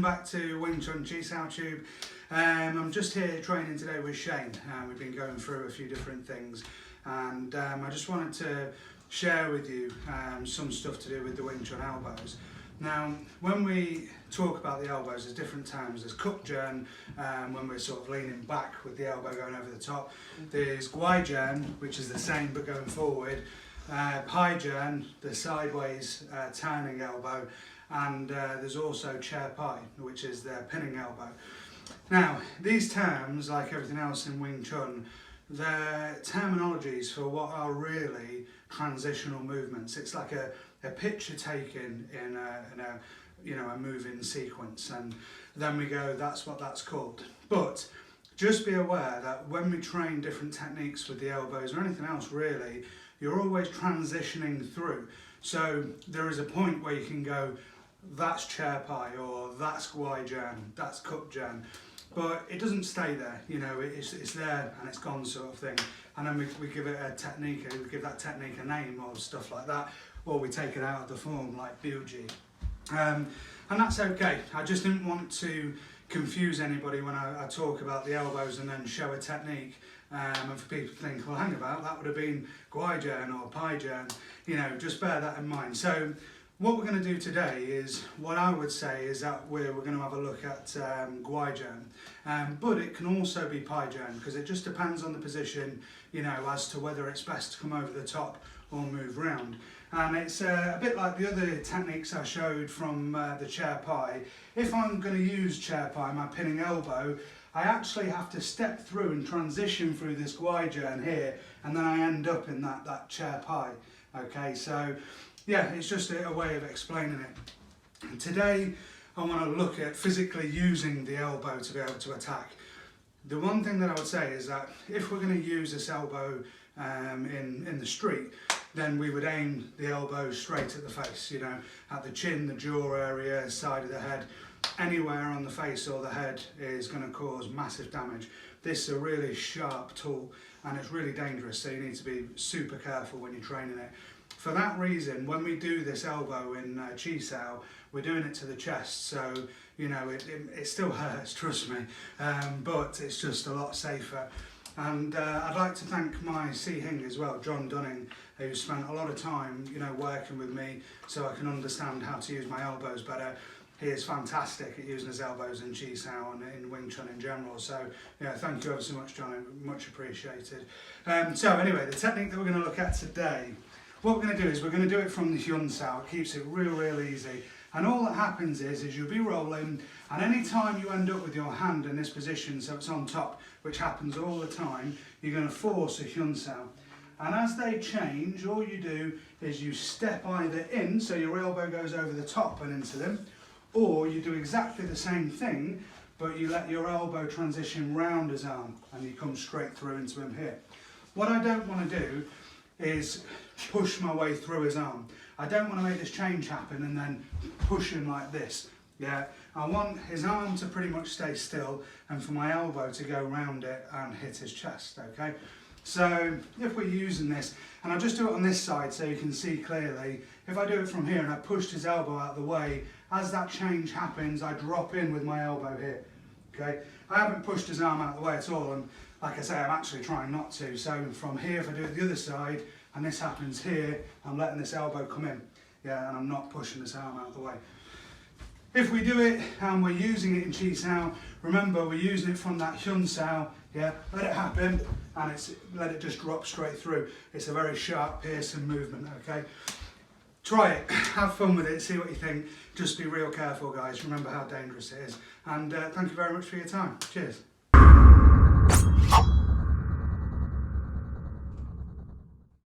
welcome back to Wing Chun Chi Sau tube. I'm just here training today with Shane. We've been going through a few different things, and I just wanted to share with you some stuff to do with the Wing Chun elbows. Now, when we talk about the elbows, there's different terms. There's cup Chun, when we're sort of leaning back with the elbow going over the top. There's Guai Chun, which is the same but going forward. Pai Chun, the sideways turning elbow. And there's also chair pai, which is the pinning elbow. Now, these terms, like everything else in Wing Chun, they're terminologies for what are really transitional movements. It's like a picture taken in a moving sequence, and then we go, that's what that's called. But just be aware that when we train different techniques with the elbows or anything else really, you're always transitioning through. So there is a point where you can go, that's chair pai, or that's Guai Chun, that's cup Chun, but it doesn't stay there. You know, it's there and it's gone, sort of thing. And then we give it a technique, we give that technique a name or stuff like that, or we take it out of the form like Biuji. And that's okay. I just didn't want to confuse anybody when I talk about the elbows and then show a technique, and for people to think, well, hang about, that would have been Guai Chun or Pai Chun. You know, just bear that in mind. So what we're going to do today is, what I would say is that we're going to have a look at Guai Chun, but it can also be Pai Chun, because it just depends on the position, you know, as to whether it's best to come over the top or move round. And it's a bit like the other techniques I showed from the chair pai. If I'm going to use chair pai, my pinning elbow, I actually have to step through and transition through this Guai Chun here, and then I end up in that chair pai. Okay, so yeah, it's just a way of explaining it. And today I want to look at physically using the elbow to be able to attack. The one thing that I would say is that if we're going to use this elbow in the street, then we would aim the elbow straight at the face, you know, at the chin, the jaw area, side of the head. Anywhere on the face or the head is going to cause massive damage. This is a really sharp tool and it's really dangerous, so you need to be super careful when you're training it. For that reason, when we do this elbow in Chi Sau, we're doing it to the chest, so you know it still hurts, trust me, but it's just a lot safer. And I'd like to thank my Si Hing as well, John Dunning, who spent a lot of time, you know, working with me so I can understand how to use my elbows better. He is fantastic at using his elbows in Chi Sau and in Wing Chun in general. So yeah, thank you ever so much, John, much appreciated. So anyway, the technique that we're going to look at today, what we're going to do is we're going to do it from the Chi Sau. It keeps it real easy. And all that happens is you'll be rolling, and any time you end up with your hand in this position so it's on top, which happens all the time, you're going to force a Chi Sau. And as they change, all you do is you step either in, so your elbow goes over the top and into them, or you do exactly the same thing, but you let your elbow transition round his arm and you come straight through into him here. What I don't want to do is push my way through his arm. I don't want to make this change happen and then push him like this. Yeah, I want his arm to pretty much stay still and for my elbow to go round it and hit his chest, okay? So if we're using this, and I'll just do it on this side so you can see clearly, if I do it from here and I pushed his elbow out of the way, as that change happens, I drop in with my elbow here, okay? I haven't pushed his arm out of the way at all, and like I say, I'm actually trying not to. So from here, if I do it the other side, and this happens here, I'm letting this elbow come in, yeah, and I'm not pushing this arm out of the way. If we do it and we're using it in Chi Sau, remember we're using it from that Chi Sau, yeah, let it happen and let it just drop straight through. It's a very sharp, piercing movement, okay? Try it, have fun with it, see what you think. Just be real careful, guys, remember how dangerous it is. And thank you very much for your time. Cheers.